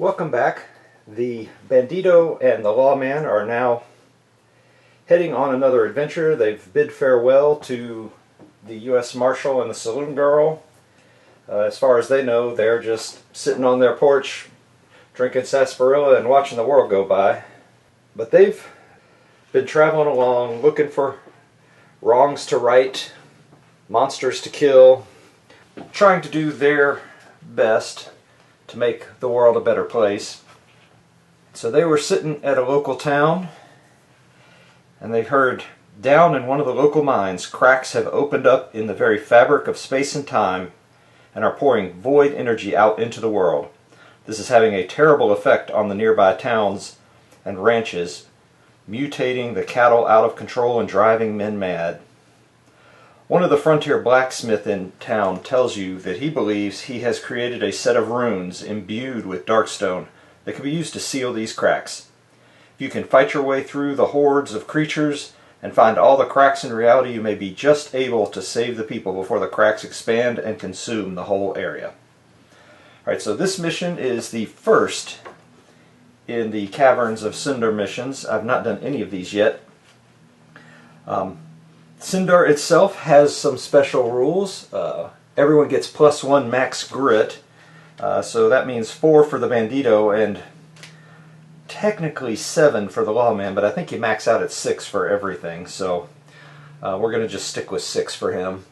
Welcome back. The Bandido and the Lawman are now heading on another adventure. They've bid farewell to the U.S. Marshal and the Saloon Girl. As far as they know, they're just sitting on their porch, drinking sarsaparilla and watching the world go by. But they've been traveling along, looking for wrongs to right, monsters to kill, trying to do their best to make the world a better place. So they were sitting at a local town, and they heard down in one of the local mines, cracks have opened up in the very fabric of space and time and are pouring void energy out into the world. This is having a terrible effect on the nearby towns and ranches, mutating the cattle out of control and driving men mad. One of the frontier blacksmiths in town tells you that he believes he has created a set of runes imbued with darkstone that can be used to seal these cracks. If you can fight your way through the hordes of creatures and find all the cracks in reality, you may be just able to save the people before the cracks expand and consume the whole area. Alright, so this mission is the first in the Caverns of Cynder missions. I've not done any of these yet. Cynder itself has some special rules. Everyone gets +1 max grit, so that means 4 for the Bandido and technically 7 for the Lawman, but I think you max out at 6 for everything, so we're going to just stick with 6 for him.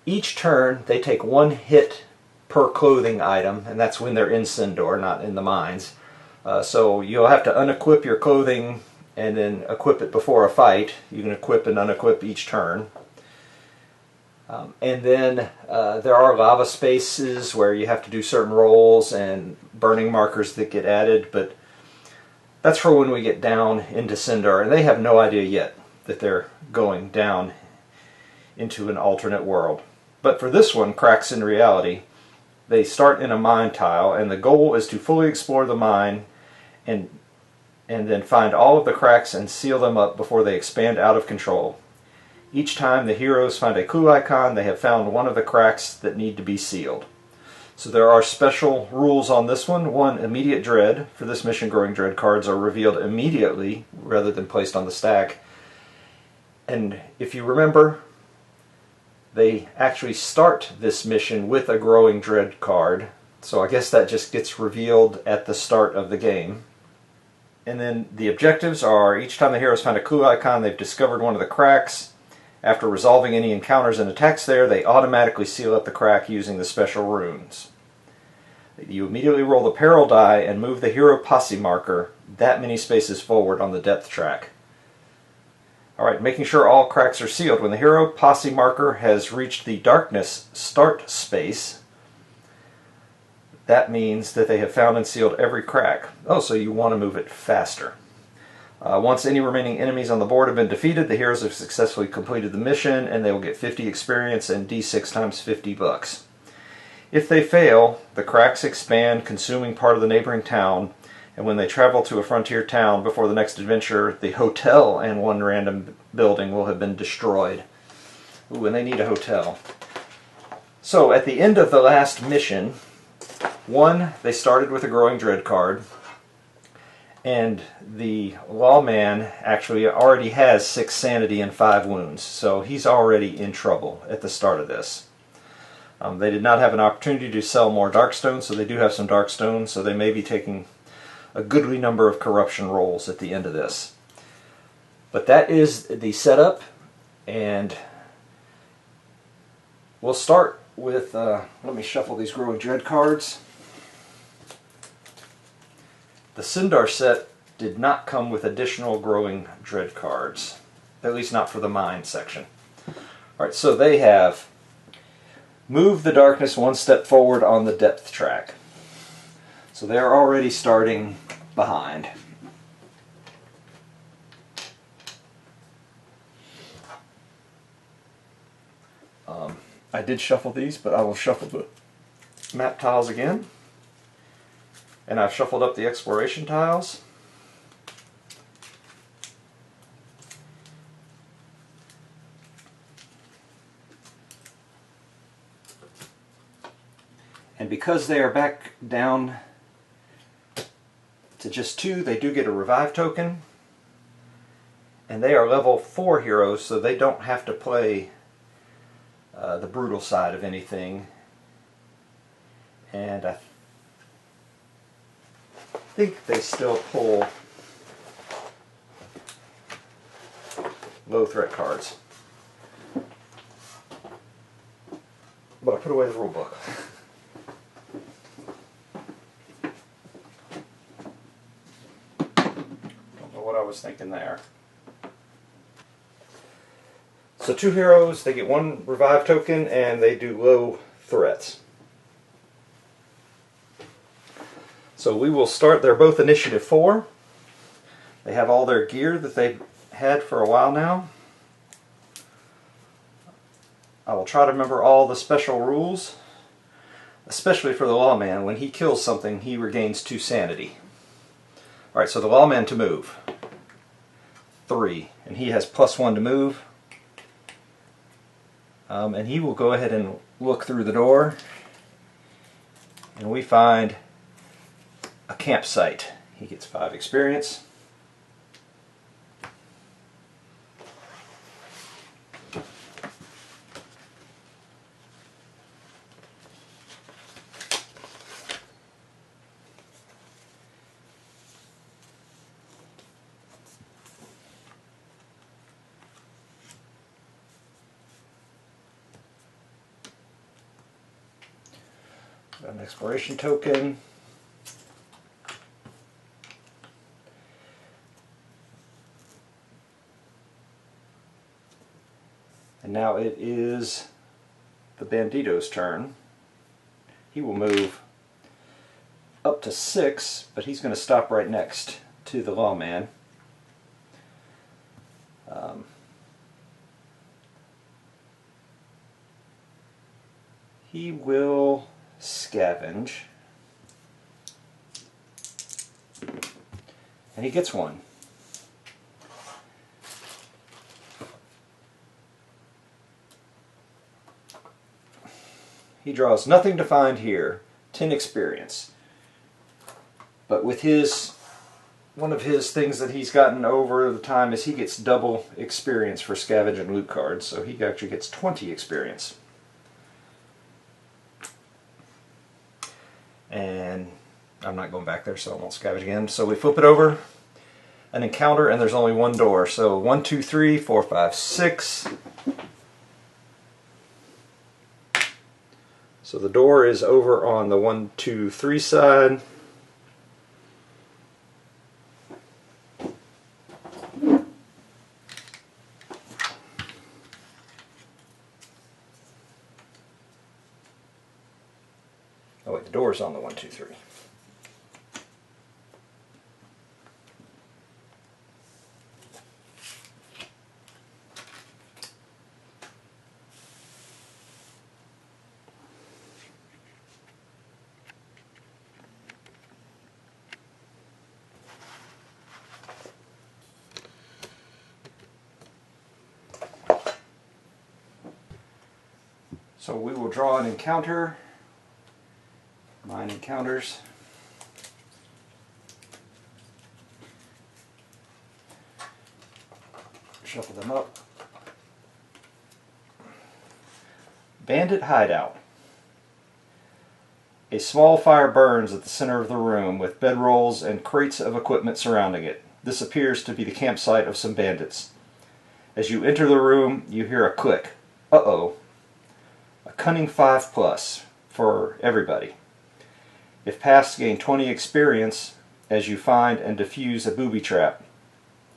Each turn they take 1 hit per clothing item, and that's when they're in Cynder, not in the mines. So you'll have to unequip your clothing and then equip it before a fight. You can equip and unequip each turn. And then there are lava spaces where you have to do certain rolls and burning markers that get added, but that's for when we get down into Cynder, and they have no idea yet that they're going down into an alternate world. But for this one, Cracks in Reality, they start in a mine tile, and the goal is to fully explore the mine and then find all of the cracks and seal them up before they expand out of control. Each time the heroes find a clue icon, they have found one of the cracks that need to be sealed. So there are special rules on this one. 1, immediate dread. For this mission, growing dread cards are revealed immediately rather than placed on the stack. And if you remember, they actually start this mission with a growing dread card. So I guess that just gets revealed at the start of the game. And then the objectives are, each time the heroes find a clue icon, they've discovered one of the cracks. After resolving any encounters and attacks there, they automatically seal up the crack using the special runes. You immediately roll the peril die and move the hero posse marker that many spaces forward on the depth track. Alright, making sure all cracks are sealed. When the hero posse marker has reached the darkness start space, that means that they have found and sealed every crack. Oh, so you want to move it faster. Once any remaining enemies on the board have been defeated, the heroes have successfully completed the mission, and they will get 50 experience and D6 times 50 bucks. If they fail, the cracks expand, consuming part of the neighboring town, and when they travel to a frontier town before the next adventure, the hotel and 1 random building will have been destroyed. Ooh, and they need a hotel. So at the end of the last mission, 1, they started with a growing dread card, and the Lawman actually already has 6 sanity and 5 wounds, so he's already in trouble at the start of this. They did not have an opportunity to sell more darkstone, so they do have some darkstone, so they may be taking a goodly number of corruption rolls at the end of this. But that is the setup, and we'll start with, let me shuffle these growing dread cards. The Cynder set did not come with additional growing dread cards, at least not for the mine section. Alright, so they have moved the darkness 1 step forward on the depth track. So they're already starting behind. I did shuffle these, but I will shuffle the map tiles again. And I've shuffled up the exploration tiles. And because they are back down to just 2, they do get a revive token. And they are level 4 heroes, so they don't have to play the brutal side of anything. And I think they still pull low threat cards. But I put away the rule book. Don't know what I was thinking there. So 2 heroes, they get 1 revive token, and they do low threats. So we will start, they're both initiative 4. They have all their gear that they've had for a while now. I will try to remember all the special rules, especially for the Lawman. When he kills something, he regains 2 sanity. Alright, so the Lawman to move. 3, and he has +1 to move. And he will go ahead and look through the door, and we find a campsite. He gets 5 experience. An exploration token. And now it is the Bandido's turn. He will move up to 6, but he's going to stop right next to the Lawman. He will scavenge, and he gets 1. He draws nothing to find here, 10 experience. But with one of his things that he's gotten over the time is he gets double experience for scavenge and loot cards, so he actually gets 20 experience. And I'm not going back there, so I won't scavenge again. So we flip it over, an encounter, and there's only 1 door. So 1, 2, 3, 4, 5, 6. So the door is over on the 1, 2, 3 side. Oh wait, the door is on the 1, 2, 3. So we will draw an encounter. Mine encounters. Shuffle them up. Bandit hideout. A small fire burns at the center of the room with bedrolls and crates of equipment surrounding it. This appears to be the campsite of some bandits. As you enter the room, you hear a click. Uh-oh. A cunning 5+ for everybody. If passed, gain 20 experience as you find and defuse a booby trap.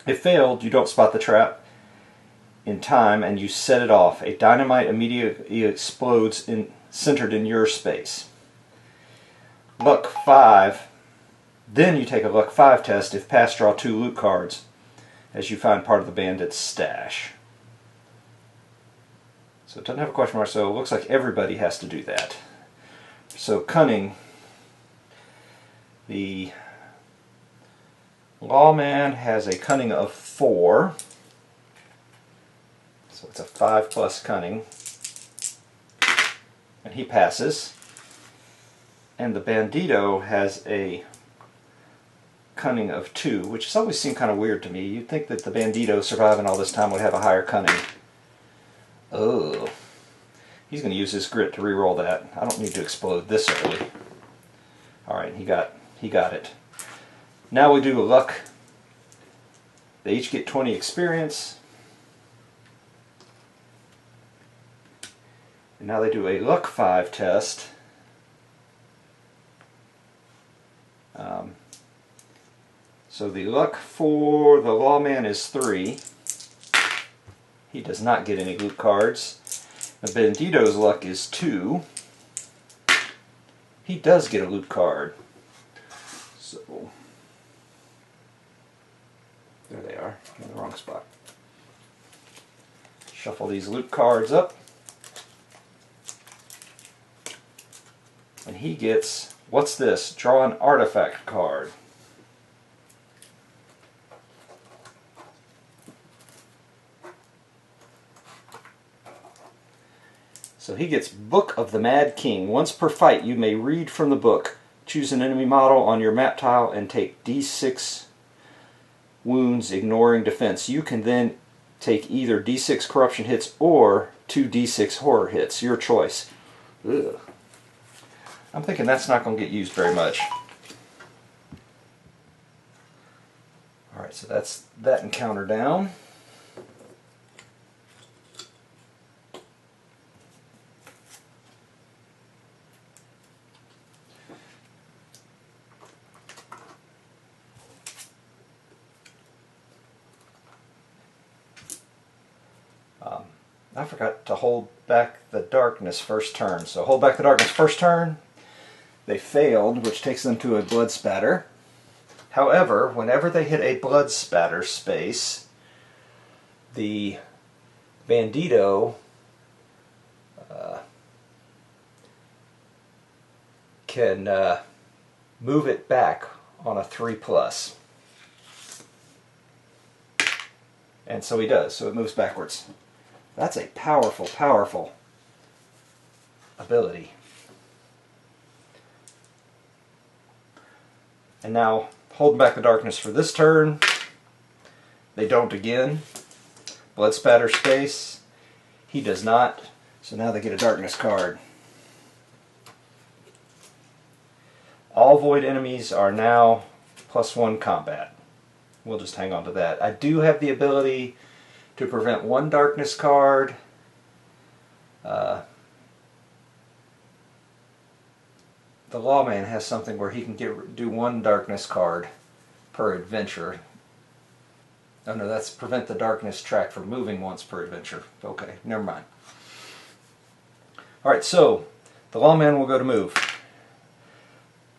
If failed, you don't spot the trap in time and you set it off. A dynamite immediately explodes centered in your space. Luck 5. Then you take a Luck 5 test. If passed, draw 2 loot cards as you find part of the bandit's stash. So it doesn't have a question mark, so it looks like everybody has to do that. So cunning. The Lawman has a cunning of 4. So it's a 5+ cunning. And he passes. And the Bandido has a cunning of 2, which has always seemed kind of weird to me. You'd think that the Bandido surviving all this time would have a higher cunning. Oh, he's going to use his grit to re-roll that. I don't need to explode this early. Alright, he got it. Now we do luck. They each get 20 experience. And now they do a luck 5 test. So the luck for the Lawman is 3. He does not get any loot cards. The Bandido's luck is 2. He does get a loot card. So there they are, in the wrong spot. Shuffle these loot cards up. And he gets, what's this? Draw an artifact card. So he gets Book of the Mad King. Once per fight, you may read from the book. Choose an enemy model on your map tile and take D6 wounds, ignoring defense. You can then take either D6 corruption hits or 2 D6 horror hits. Your choice. Ugh. I'm thinking that's not going to get used very much. Alright, so that's that encounter down. I forgot to hold back the darkness first turn. So hold back the darkness first turn. They failed, which takes them to a blood spatter. However, whenever they hit a blood spatter space, the Bandido can move it back on a 3+. And so he does, so it moves backwards. That's a powerful, powerful ability. And now, holding back the darkness for this turn. They don't again. Blood spatter space. He does not. So now they get a darkness card. All void enemies are now +1 combat. We'll just hang on to that. I do have the ability to prevent 1 darkness card. The Lawman has something where he can do 1 darkness card per adventure. Oh no, that's prevent the darkness track from moving once per adventure. Okay, never mind. Alright, so the Lawman will go to move.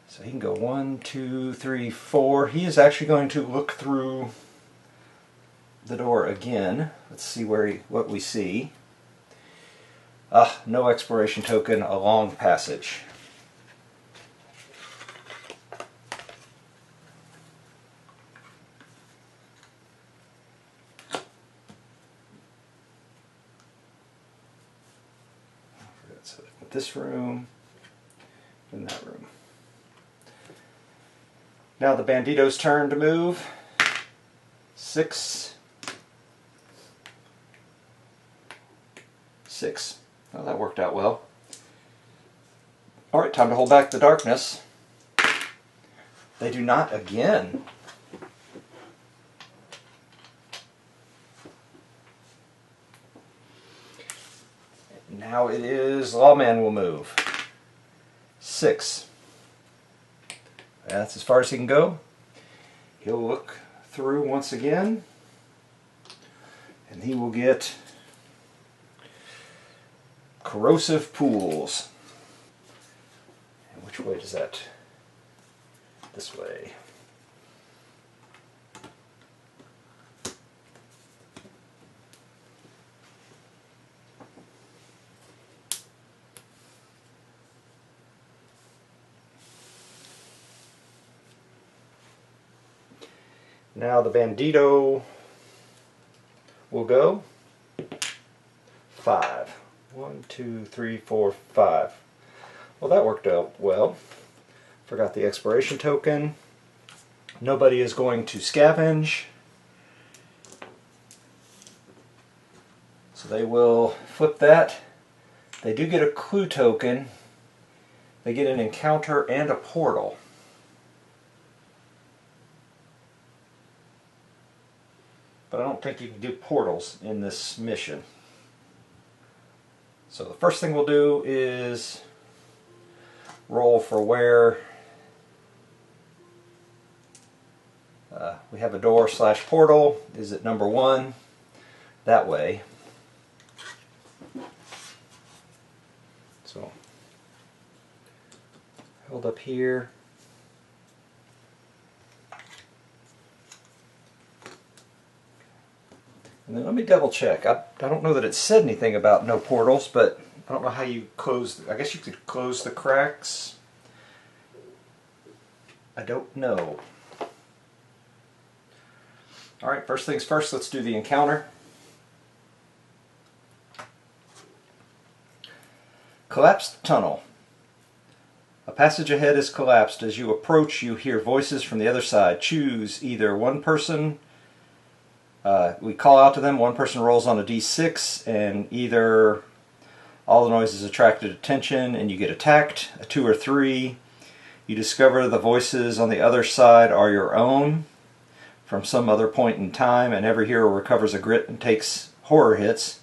So he can go 1, 2, 3, 4. He is actually going to look through the door again. Let's see what we see. No exploration token, a long passage. So this room and that room. Now the Bandido's turn to move. 6. 6. Well, that worked out well. Alright, time to hold back the darkness. They do not again. Now it is Lawman will move. 6. That's as far as he can go. He'll look through once again. And he will get corrosive pools. And which way does that? This way. Now the Bandido will go 5. 1, 2, 3, 4, 5. Well, that worked out well. Forgot the expiration token. Nobody is going to scavenge. So they will flip that. They do get a clue token. They get an encounter and a portal. But I don't think you can do portals in this mission. So the first thing we'll do is roll for where we have a door / portal. Is it number 1? That way. So hold up here. And then let me double check. I don't know that it said anything about no portals, but I don't know how you close. I guess you could close the cracks. I don't know. Alright, first things first, let's do the encounter. Collapsed tunnel. A passage ahead is collapsed. As you approach, you hear voices from the other side. Choose either one person. We call out to them. One person rolls on a d6, and either all the noises attracted attention and you get attacked. A 2 or 3. You discover the voices on the other side are your own from some other point in time, and every hero recovers a grit and takes horror hits.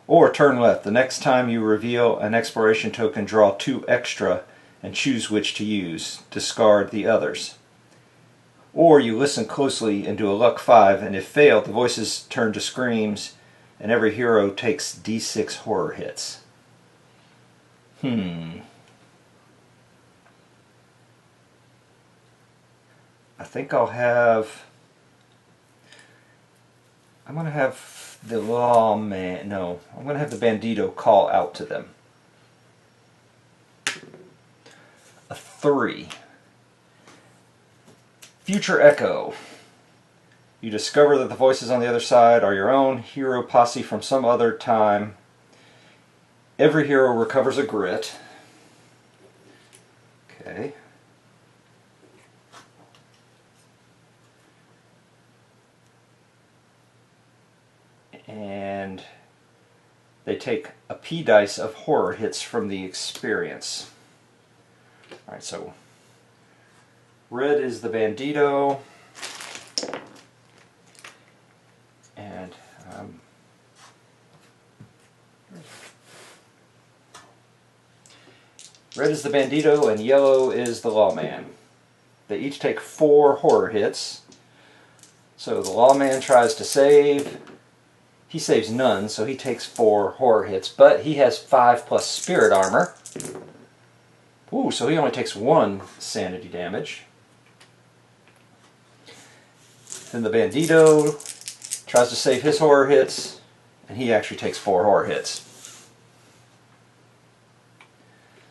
Or turn left. The next time you reveal an exploration token, draw 2 extra and choose which to use. Discard the others. Or you listen closely and do a luck 5, and if failed, the voices turn to screams, and every hero takes d6 horror hits. I think I'm going to have the Lawman, no, I'm going to have the Bandido call out to them. A 3. Future Echo. You discover that the voices on the other side are your own hero posse from some other time. Every hero recovers a grit. Okay. And they take a P dice of horror hits from the experience. Alright, so red is the Bandido, and red is the Bandido and yellow is the Lawman. They each take 4 horror hits. So the Lawman tries to save. He saves none, so he takes 4 horror hits, but he has 5 plus spirit armor. Ooh, so he only takes 1 sanity damage. Then the Bandido tries to save his horror hits, and he actually takes 4 horror hits.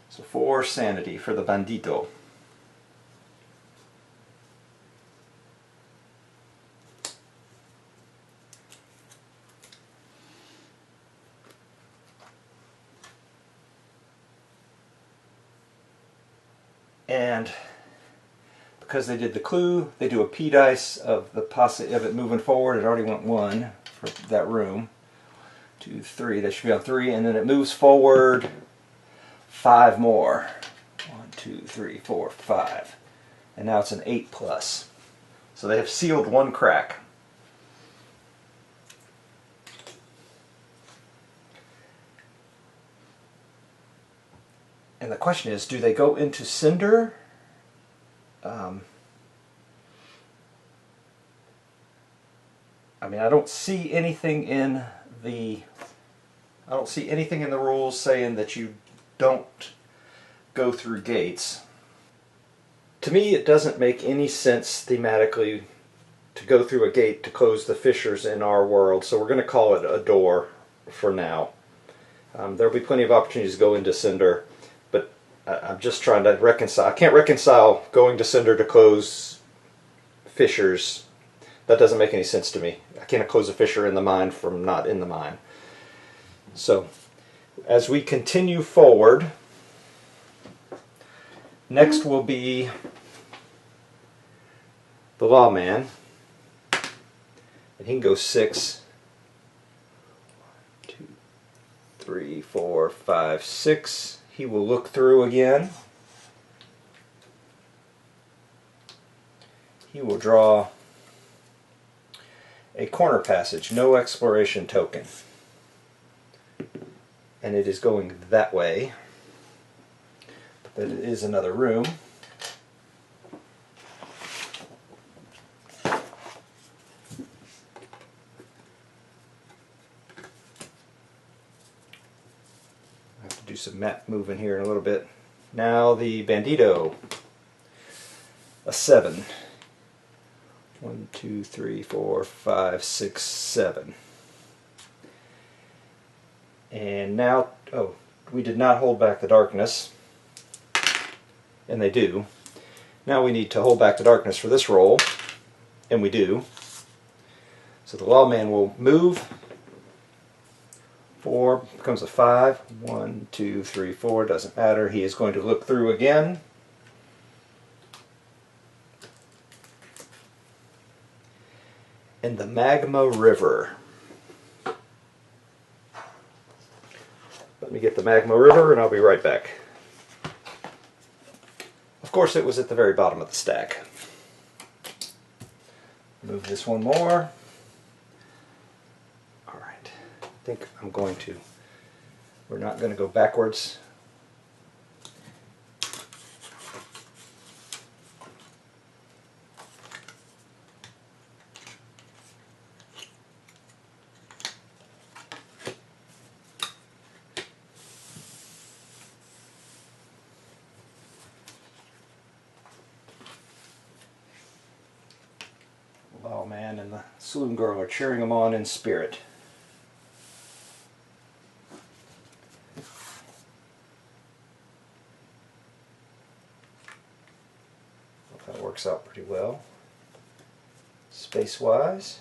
So 4 sanity for the Bandido. And because they did the clue, they do a P dice of the posse of it moving forward. It already went 1 for that room. 2, 3. That should be on 3, and then it moves forward 5 more. 1, 2, 3, 4, 5, and now it's an 8 plus. So they have sealed 1 crack. And the question is, do they go into Cynder? I mean, I don't see anything in the rules saying that you don't go through gates. To me, it doesn't make any sense thematically to go through a gate to close the fissures in our world, so we're going to call it a door for now. There'll be plenty of opportunities to go into Cynder, but I'm just trying to reconcile. I can't reconcile going to Cynder to close fissures. That doesn't make any sense to me. I can't close a fissure in the mine from not in the mine. So, as we continue forward, next will be the Lawman, and he can go 6, 1, 2, 3, 4, 5, 6. He will look through again. He will draw a corner passage, no exploration token. And it is going that way. But it is another room. Do some map moving here in a little bit. Now the Bandido, a 7. 1, 2, 3, 4, 5, 6, 7. And now, oh, we did not hold back the darkness, and they do. Now we need to hold back the darkness for this roll, and we do. So the Lawman will move. 4 becomes a 5. 1, 2, 3, 4, doesn't matter. He is going to look through again. And the Magma River. Let me get the Magma River and I'll be right back. Of course it was at the very bottom of the stack. Move this one more. I think I'm going to, we're not going to go backwards. Lawman and the Saloon Girl are cheering him on in spirit. That works out pretty well. Space-wise,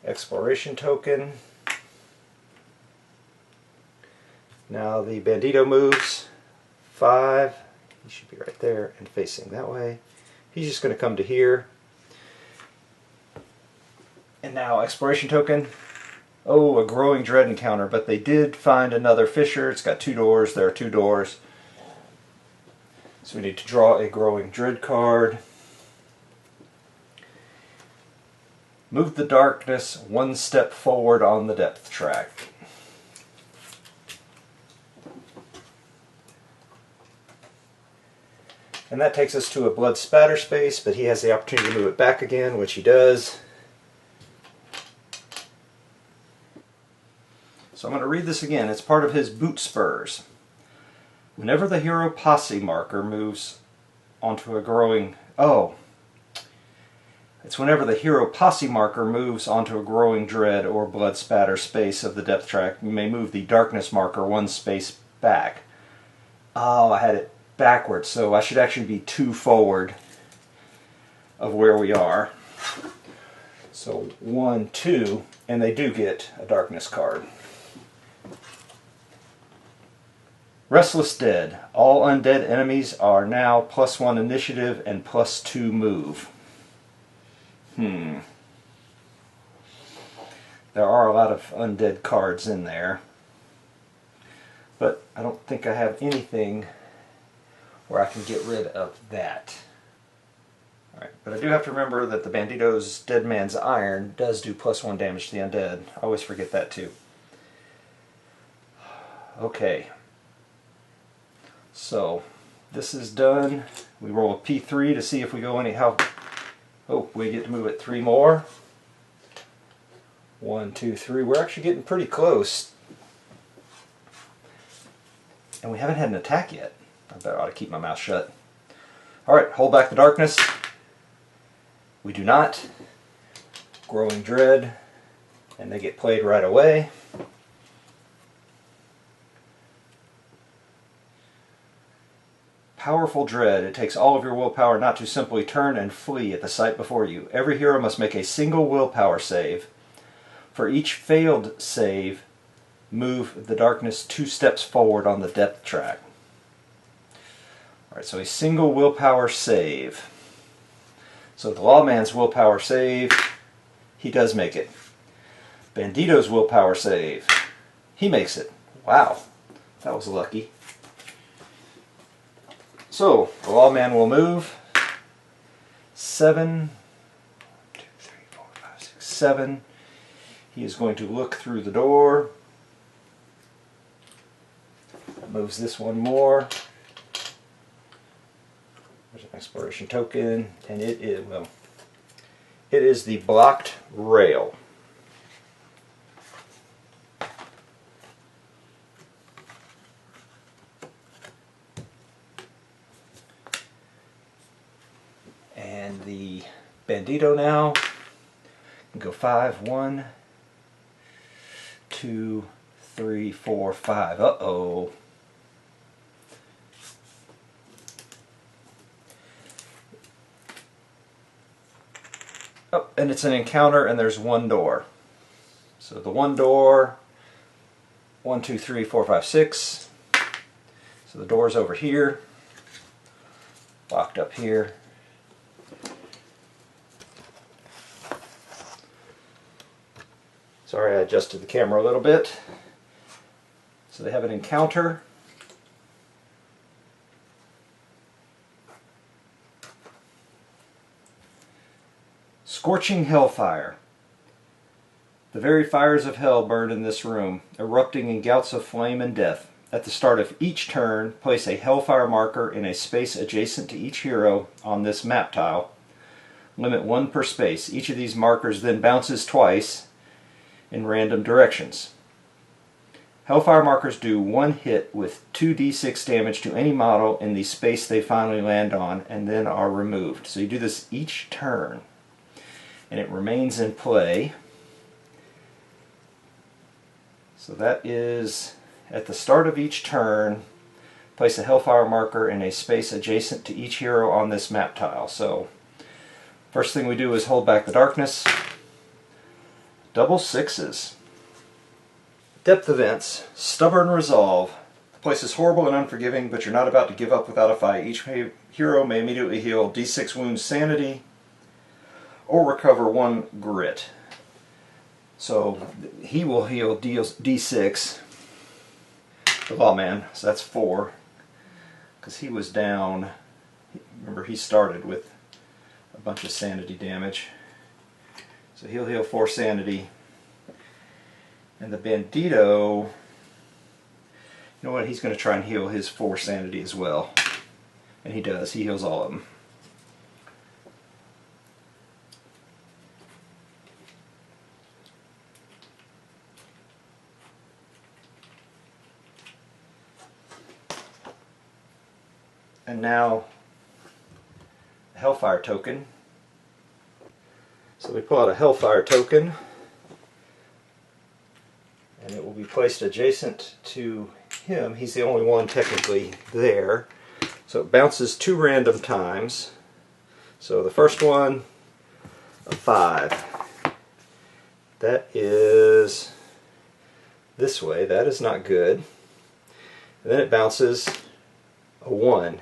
exploration token. Now the Bandido moves 5. He should be right there and facing that way. He's just going to come to here. And now exploration token. Oh, a growing dread encounter, but they did find another fissure. It's got 2 doors. There are 2 doors. So we need to draw a growing dread card. Move the darkness 1 step forward on the depth track. And that takes us to a blood spatter space, but he has the opportunity to move it back again, which he does. So I'm going to read this again. It's part of his boot spurs. Whenever the hero posse marker moves onto a growing... Oh. It's whenever the hero posse marker moves onto a growing dread or blood spatter space of the depth track, you may move the darkness marker 1 space back. Oh, I had it backwards, so I should actually be 2 forward of where we are. So 1, 2, and they do get a darkness card. Restless Dead. All undead enemies are now +1 initiative and +2 move. There are a lot of undead cards in there, but I don't think I have anything where I can get rid of that. Alright, but I do have to remember that the Bandido's Dead Man's Iron does do +1 damage to the undead. I always forget that too. Okay. So, this is done. We roll a P3 to see if we go anyhow. Oh, we get to move it 3 more. 1, 2, 3. We're actually getting pretty close. And we haven't had an attack yet. I better ought to keep my mouth shut. Alright, hold back the darkness. We do not. Growing Dread. And they get played right away. Powerful Dread. It takes all of your willpower not to simply turn and flee at the sight before you. Every hero must make a single willpower save. For each failed save, move the darkness 2 steps forward on the depth track. Alright, so a single willpower save. So the Lawman's willpower save, he does make it. Bandido's willpower save, he makes it. Wow, that was lucky. So the Lawman will move 7, 2, 3, 4, 5, 6, 7. He is going to look through the door. That moves this one more. There's an exploration token, and it is, well, it is the blocked rail. And the Bandido now can go 5, 1, 2, 3, 4, 5. Uh-oh. Oh, and it's an encounter, and there's one door. So the one door, 1, 2, 3, 4, 5, 6. So the door's over here, locked up here. Sorry, I adjusted the camera a little bit. So they have an encounter. Scorching hellfire. The very fires of hell burned in this room, erupting in gouts of flame and death. At the start of each turn, place a hellfire marker in a space adjacent to each hero on this map tile. Limit 1 per space. Each of these markers then bounces twice in random directions. Hellfire markers do 1 hit with 2d6 damage to any model in the space they finally land on, and then are removed. So you do this each turn, and it remains in play. So that is, at the start of each turn, place a hellfire marker in a space adjacent to each hero on this map tile. So first thing we do is hold back the darkness. Double 6s. Depth events. Stubborn resolve. The place is horrible and unforgiving, but you're not about to give up without a fight. Each hero may immediately heal d6 wounds sanity or recover 1 grit. So he will heal d6, the Lawman, so that's 4, because he was down. Remember, he started with a bunch of sanity damage. So he'll heal 4 sanity. And the Bandido, you know what, he's going to try and heal his 4 sanity as well. And he does, he heals all of them. And now, the Hellfire token. So we pull out a Hellfire token, and it will be placed adjacent to him. He's the only one technically there. So it bounces 2 random times. So the first one, a 5. That is this way. That is not good. And then it bounces a 1.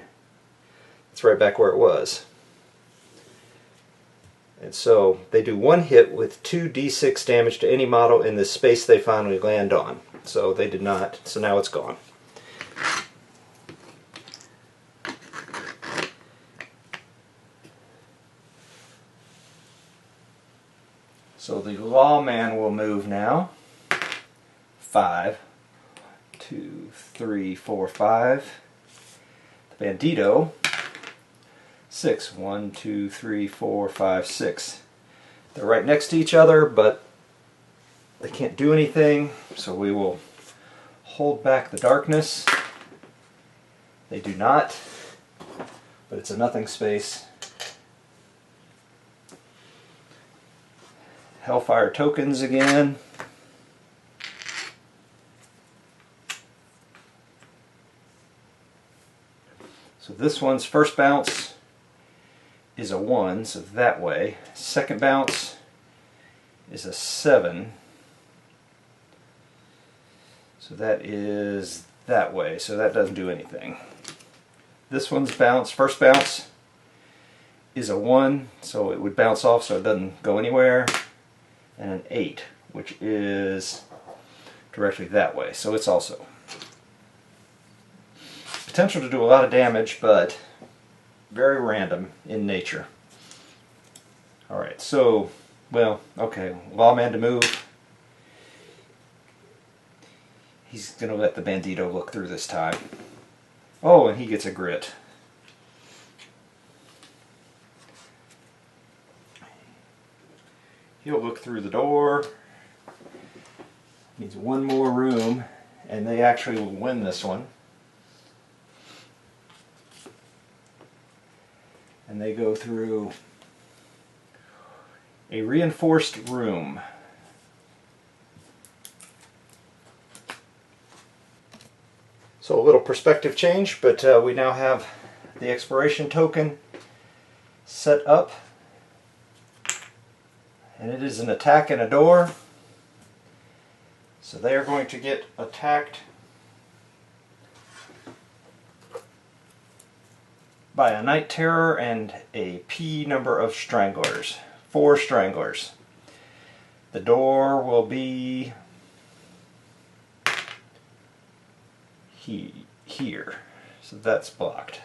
It's right back where it was. And so they do 1 hit with 2d6 damage to any model in the space they finally land on. So they did not, so now it's gone. So the Lawman will move now. 5, 2, 3, 4, 5. The Bandido, 6. 1, 2, 3, 4, 5, 6. They're right next to each other, but they can't do anything, so we will hold back the darkness. They do not, but it's a nothing space. Hellfire tokens again. So this one's first bounce is a 1, so that way. Second bounce is a 7. So that is that way, so that doesn't do anything. This one's bounce, first bounce, is a 1, so it would bounce off so it doesn't go anywhere, and an 8, which is directly that way, so it's also potential to do a lot of damage, but very random in nature. Alright, so, well, okay, Lawman to move. He's going to let the Bandido look through this time. Oh, and he gets a grit. He'll look through the door. Needs one more room, and they actually will win this one. And they go through a reinforced room. So a little perspective change, but we now have the exploration token set up. And it is an attack and a door. So they are going to get attacked by a Night Terror and a P number of Stranglers. 4 Stranglers. The door will be here. So that's blocked.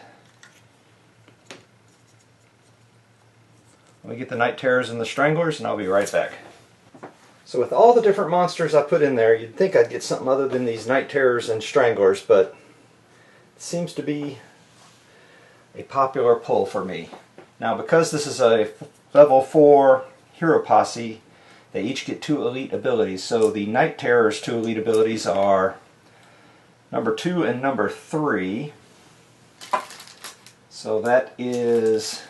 Let me get the Night Terrors and the Stranglers and I'll be right back. So with all the different monsters I put in there, you'd think I'd get something other than these Night Terrors and Stranglers, but it seems to be a popular pull for me. Now because this is a level 4 hero posse, they each get 2 elite abilities. So the Night Terror's 2 elite abilities are number 2 and number 3. So that is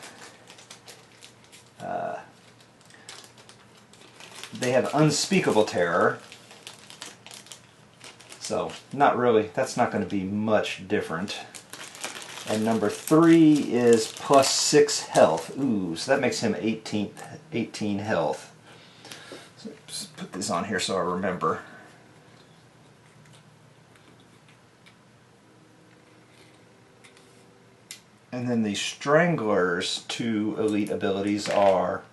they have Unspeakable Terror. So not really, that's not going to be much different. And number 3 is plus 6 health. Ooh, so that makes him 18 health. So just put this on here so I remember. And then the Strangler's 2 elite abilities are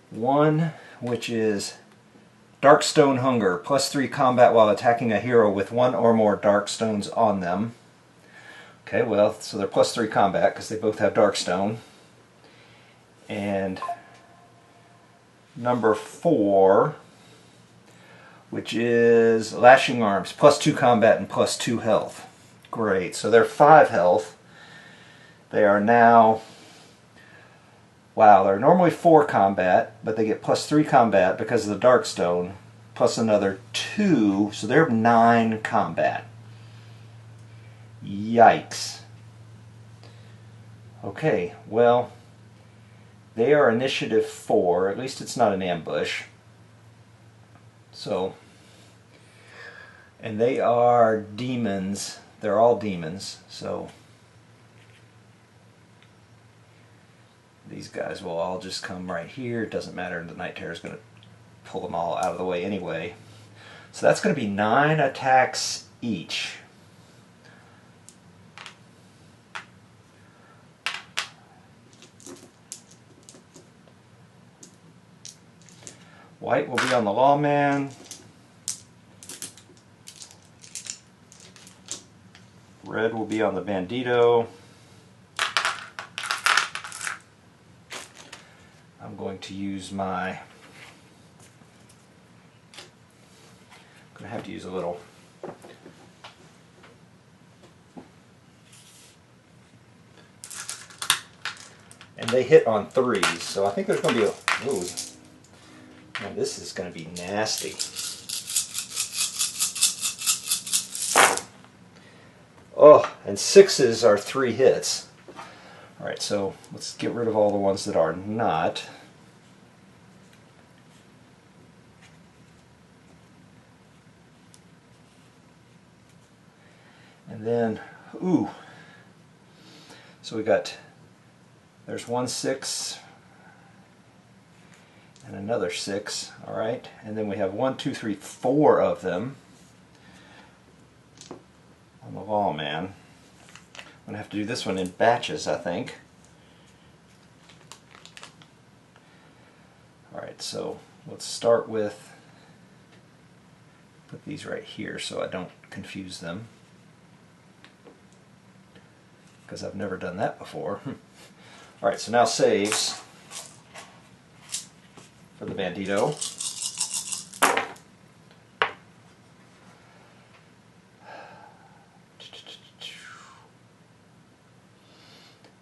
1, which is Darkstone Hunger, plus 3 combat while attacking a hero with 1 or more Darkstones on them. Okay, well, so they're plus 3 combat because they both have Darkstone. And number 4, which is Lashing Arms, plus 2 combat and plus 2 health. Great, so they're 5 health. They are now, wow, they're normally 4 combat, but they get plus 3 combat because of the Darkstone, plus another 2, so they're 9 combat. Yikes. Okay, well, they are initiative 4, at least it's not an ambush. So, and they are demons, they're all demons, so these guys will all just come right here. It doesn't matter, the Night Terror is going to pull them all out of the way anyway. So that's going to be 9 attacks each. White will be on the Lawman. Red will be on the Bandido. I'm going to use my, I'm going to have to use a little and they hit on 3s, so I think there's going to be a, ooh, man, this is going to be nasty. Oh, and 6s are 3 hits. Alright, so let's get rid of all the ones that are not. And then, ooh, so we got, there's 1 6 and another 6, alright, and then we have 1 2 3 4 of them on the Lawman. I'm going to have to do this one in batches, I think. Alright, so let's start with, put these right here so I don't confuse them, because I've never done that before. Alright, so now saves for the Bandido.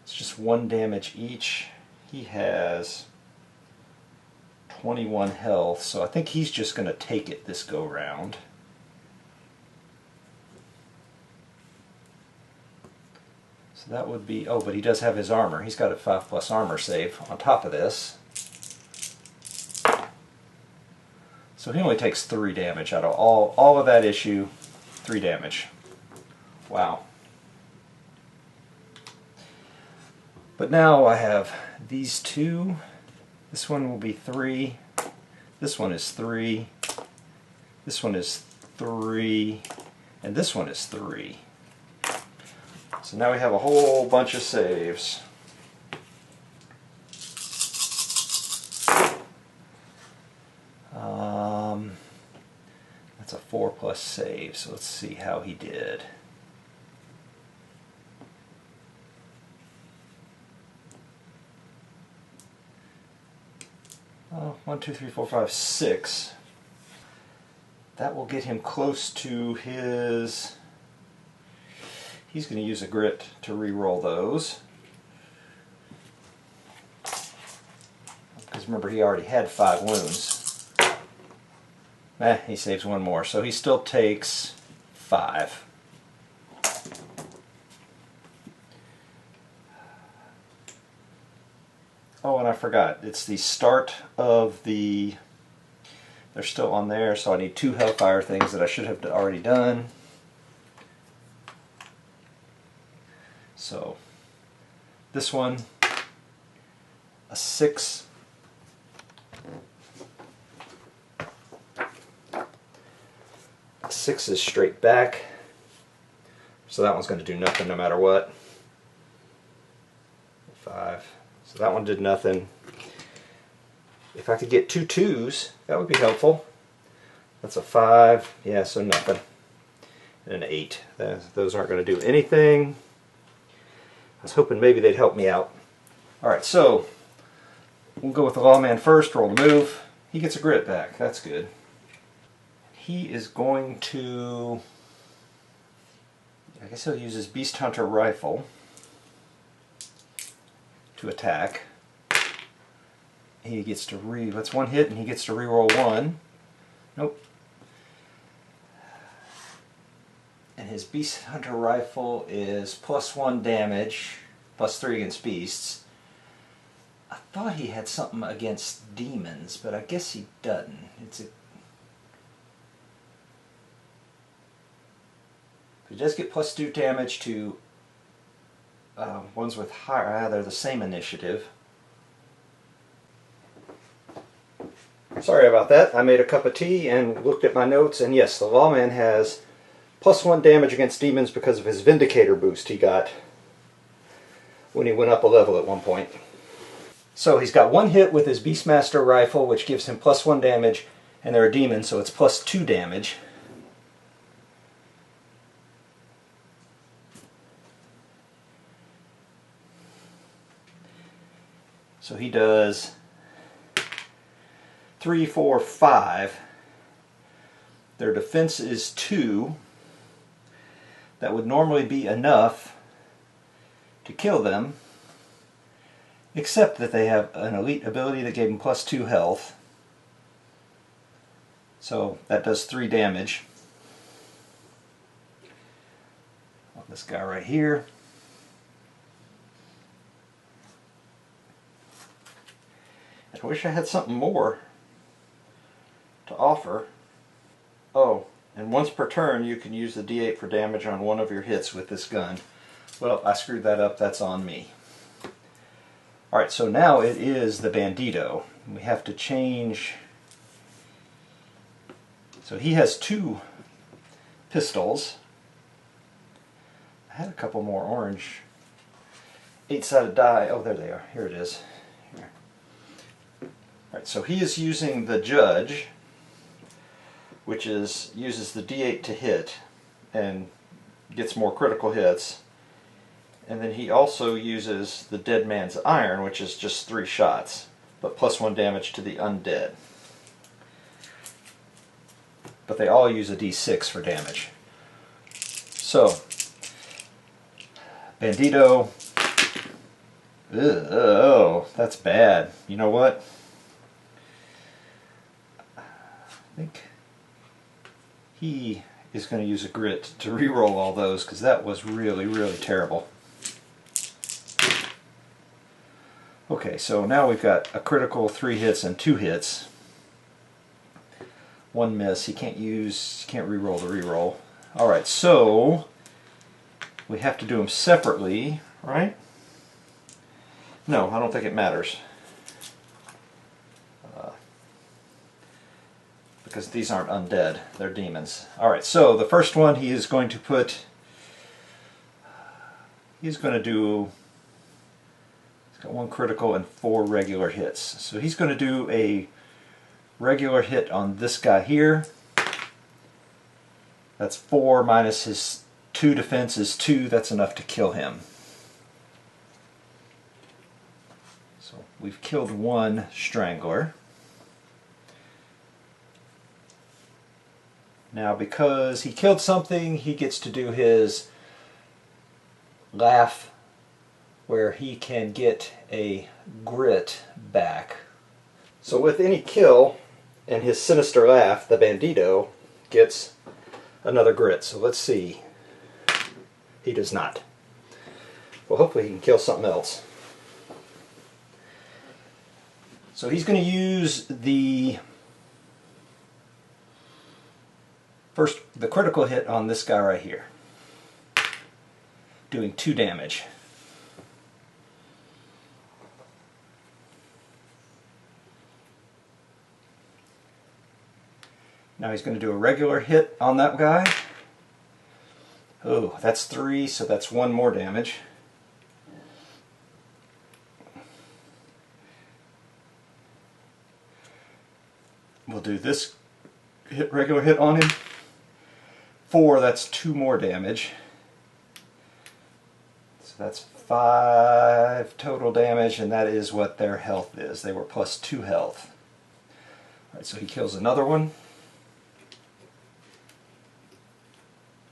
It's just 1 damage each. He has 21 health, so I think he's just going to take it this go round. So that would be, oh, but he does have his armor. He's got a 5+ armor save on top of this. So he only takes 3 damage out of all of that issue. 3 damage. Wow. But now I have these two. This one will be 3. This one is 3. This one is 3. And this one is 3. So now we have a whole bunch of saves. That's a 4+ save, so let's see how he did. Oh, 1, 2, 3, 4, 5, 6. That will get him close to his... He's going to use a grit to re-roll those. Because remember, he already had 5 wounds. He saves 1 more, so he still takes 5. Oh, and I forgot, it's the start of the... They're still on there, so I need 2 Hellfire things that I should have already done. So, this one, a 6. A 6 is straight back, so that one's going to do nothing no matter what. 5. So that one did nothing. If I could get 2 2s, that would be helpful. That's a 5. Yeah, so nothing. And an 8. Those aren't going to do anything. I was hoping maybe they'd help me out. Alright, so we'll go with the Lawman first, roll the move. He gets a grit back. That's good. He is going to... I guess he'll use his Beast Hunter rifle to attack. He gets to that's 1 hit and he gets to re-roll 1. Nope. And his Beast Hunter rifle is +1 damage, +3 against beasts. I thought he had something against demons, but I guess he doesn't. He does get +2 damage to ones with higher, they're the same initiative. Sorry about that. I made a cup of tea and looked at my notes, and yes, the Lawman has +1 damage against demons because of his Vindicator boost he got when he went up a level at one point. So he's got 1 hit with his Beastmaster rifle, which gives him +1 damage, and they're a demon, so it's +2 damage. So he does 3, 4, 5. Their defense is 2. That would normally be enough to kill them, except that they have an elite ability that gave them +2 health. So that does 3 damage. This guy right here. I wish I had something more to offer. Oh, and once per turn you can use the D8 for damage on one of your hits with this gun. Well, I screwed that up, that's on me. Alright, so now it is the Bandido. We have to change... So he has 2 pistols. I had a couple more orange 8-sided die. Oh, there they are. Here it is. Here. Alright, so he is using the Judge, which uses the D8 to hit and gets more critical hits. And then he also uses the Dead Man's Iron, which is just 3 shots, but +1 damage to the undead. But they all use a D6 for damage. So, Bandido. Oh, that's bad. You know what? I think he is going to use a grit to re-roll all those, because that was really, really terrible. Okay, so now we've got a critical, 3 hits, and 2 hits. 1 miss. He can't re-roll the re-roll. Alright, so we have to do them separately, right? No, I don't think it matters. Because these aren't undead, they're demons. Alright, so the first one he is going to put... He's going to do... He's got 1 critical and 4 regular hits. So he's going to do a regular hit on this guy here. That's 4 minus his 2 defense is 2. That's enough to kill him. So we've killed 1 strangler. Now because he killed something, he gets to do his laugh, where he can get a grit back. So with any kill and his sinister laugh, the Bandido gets another grit. So let's see. He does not. Well, hopefully he can kill something else. So he's going to use the critical hit on this guy right here, doing 2 damage. Now he's going to do a regular hit on that guy. Oh, that's 3, so that's 1 more damage. We'll do this regular hit on him. 4, that's 2 more damage. So that's 5 total damage, and that is what their health is. They were +2 health. Alright, so he kills another one.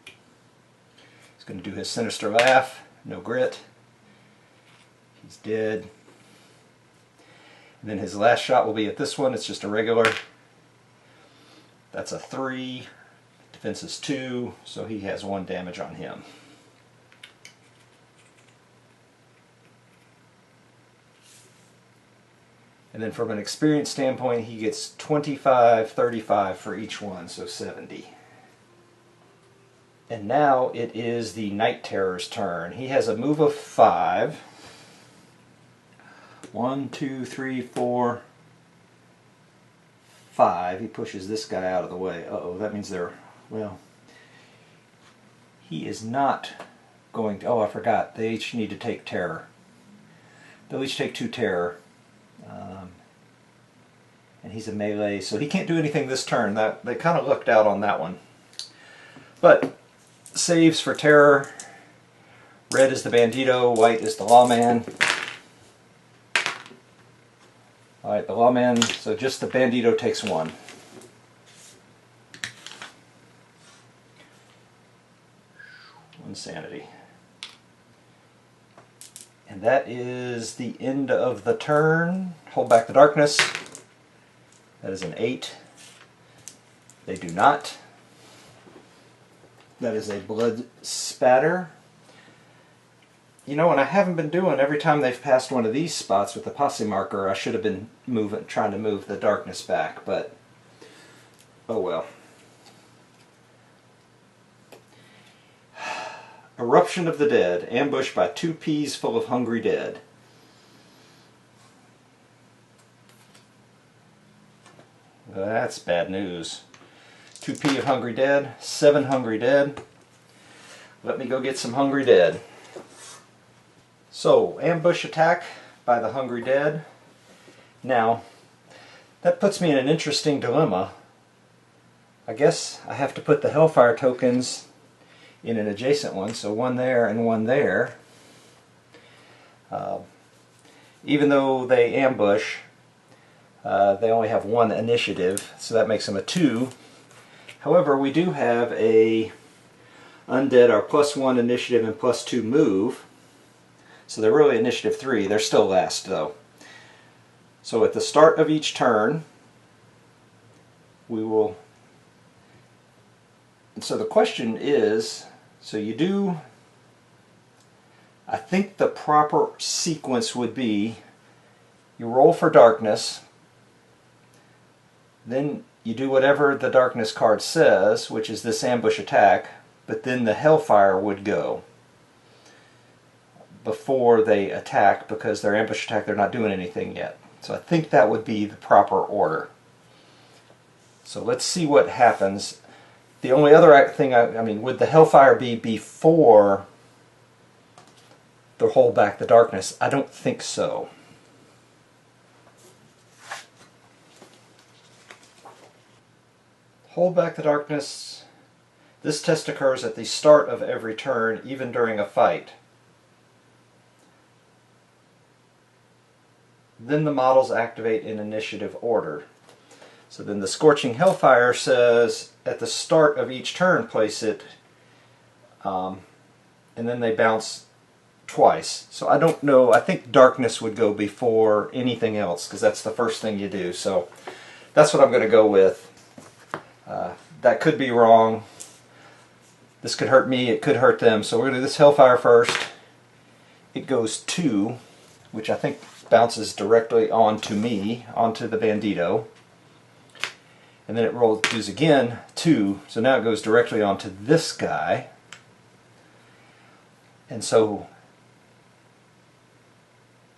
He's going to do his sinister laugh. No grit. He's dead. And then his last shot will be at this one. It's just a regular. That's a 3. Defense is 2, so he has 1 damage on him. And then from an experience standpoint, he gets 25, 35 for each one, so 70. And now it is the Night Terror's turn. He has a move of 5. 1, 2, 3, 4, 5. He pushes this guy out of the way. Uh-oh, that means they're... Well, he is not going to... Oh, I forgot. They each need to take terror. They'll each take 2 terror. And he's a melee, so he can't do anything this turn. They kind of lucked out on that one. But saves for terror. Red is the Bandido, white is the Lawman. Alright, the Lawman, so just the Bandido takes 1. Insanity. And that is the end of the turn. Hold back the darkness. That is an 8. They do not. That is a blood spatter. You know, and I haven't been doing, every time they've passed one of these spots with the posse marker, I should have been trying to move the darkness back, but oh well. Eruption of the Dead, ambushed by 2 peas full of hungry dead. Well, that's bad news. 2 pea of hungry dead, 7 hungry dead. Let me go get some hungry dead. So, ambush attack by the hungry dead. Now, That puts me in an interesting dilemma. I guess I have to put the Hellfire tokens in an adjacent one, so one there and one there. Even though they ambush, they only have one initiative, so that makes them a 2. However, we do have a undead are +1 initiative and +2 move, so they're really initiative 3. They're still last though. So at the start of each turn, we will. And so the question is, so you do. I think the proper sequence would be you roll for darkness, then you do whatever the darkness card says, which is this ambush attack, but then the Hellfire would go before they attack, because their ambush attack, they're not doing anything yet. So I think that would be the proper order. So let's see what happens. The only other thing, I mean, would the Hellfire be before the hold back the darkness? I don't think so. Hold back the darkness. This test occurs at the start of every turn, even during a fight. Then the models activate in initiative order. So then the Scorching Hellfire says at the start of each turn place it, and then they bounce twice. So I don't know, I think darkness would go before anything else, because that's the first thing you do. So that's what I'm going to go with. That could be wrong. This could hurt me, it could hurt them. So we're going to do this Hellfire first. It goes 2, which I think bounces directly onto me, onto the Bandido. And then it does again 2, so now it goes directly onto this guy. And so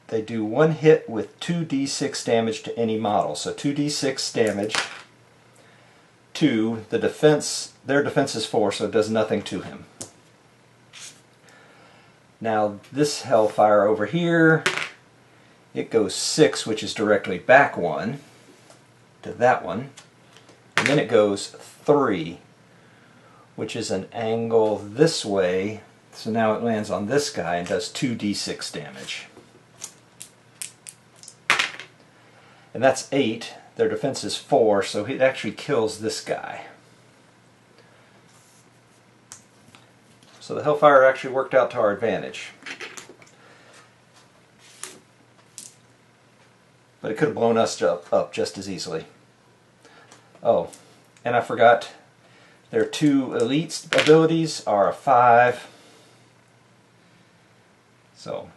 they do 1 hit with 2d6 damage to any model. So 2d6 damage to the defense. Their defense is 4, so it does nothing to him. Now this Hellfire over here, it goes 6, which is directly back 1 to that one. And then it goes 3, which is an angle this way. So now it lands on this guy and does 2d6 damage. And that's 8. Their defense is 4, so it actually kills this guy. So the Hellfire actually worked out to our advantage. But it could have blown us up just as easily. Oh, and I forgot, their 2 elite abilities are a 5. So,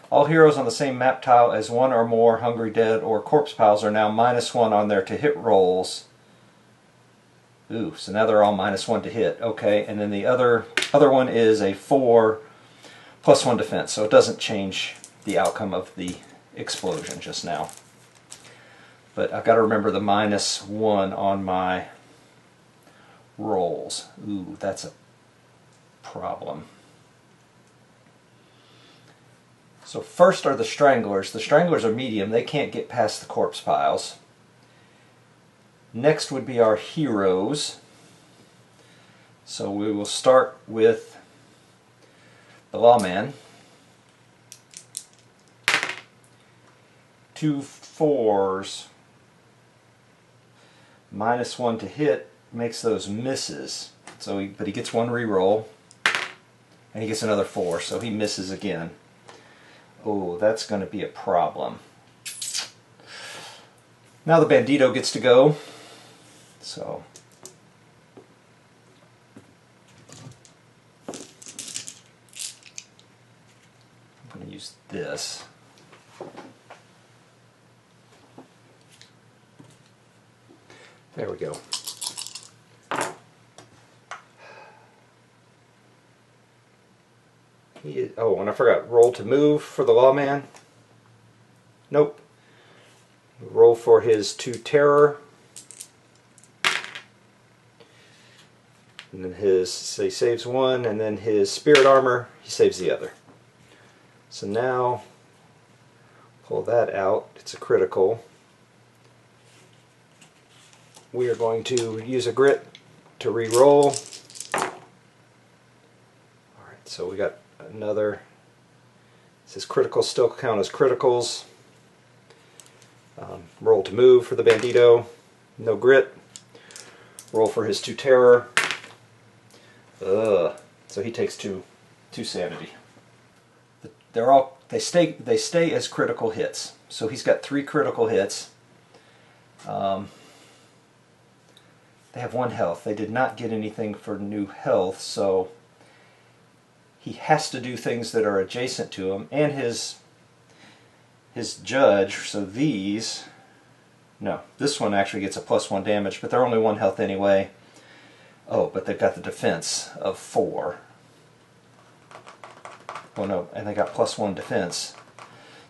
all heroes on the same map tile as 1 or more Hungry Dead or Corpse Piles are now -1 on their to hit rolls. Ooh, so now they're all -1 to hit. Okay, and then the other one is a 4 +1 defense, so it doesn't change the outcome of the explosion just now. But I've got to remember the -1 on my rolls. Ooh, that's a problem. So first are the Stranglers. The Stranglers are medium. They can't get past the Corpse Piles. Next would be our heroes. So we will start with the Lawman. 2 4s. -1 to hit makes those misses. So but he gets 1 reroll, and he gets another 4, so he misses again. Oh, that's going to be a problem. Now the Bandido gets to go. So I'm going to use this. There we go. Oh, and I forgot, roll to move for the Lawman. Nope. Roll for his 2 terror. And then so he saves 1, and then his spirit armor, he saves the other. So now, pull that out. It's a critical. we are going to use a grit to re-roll. Alright, so we got another. It says criticals still count as criticals. Roll to move for the Bandido. No grit. Roll for his 2 terror. So he takes 2 sanity. They stay as critical hits. So he's got 3 critical hits. They have 1 health. They did not get anything for new health, so he has to do things that are adjacent to him, and his judge. So these, no, this one actually gets a +1 damage, but they're only 1 health anyway. Oh, but they've got the defense of 4. Oh no, and they got +1 defense.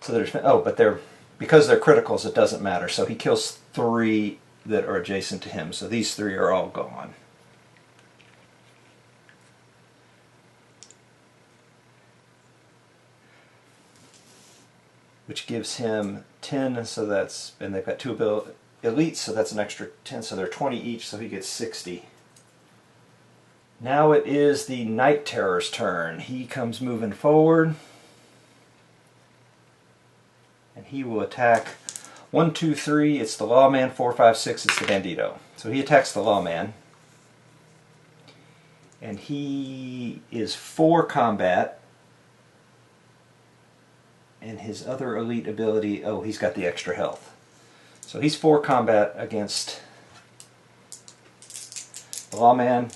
So they're because they're criticals, it doesn't matter. So he kills 3 that are adjacent to him. So these 3 are all gone. Which gives him 10, so that's, and they've got 2 elites, so that's an extra 10, so they're 20 each, so he gets 60. Now it is the Night Terror's turn. He comes moving forward, and he will attack 1, 2, 3, it's the Lawman, 4, 5, 6, it's the Bandido. So he attacks the Lawman, and he is 4 combat. And his other elite ability, oh, he's got the extra health. So he's 4 combat against the Lawman.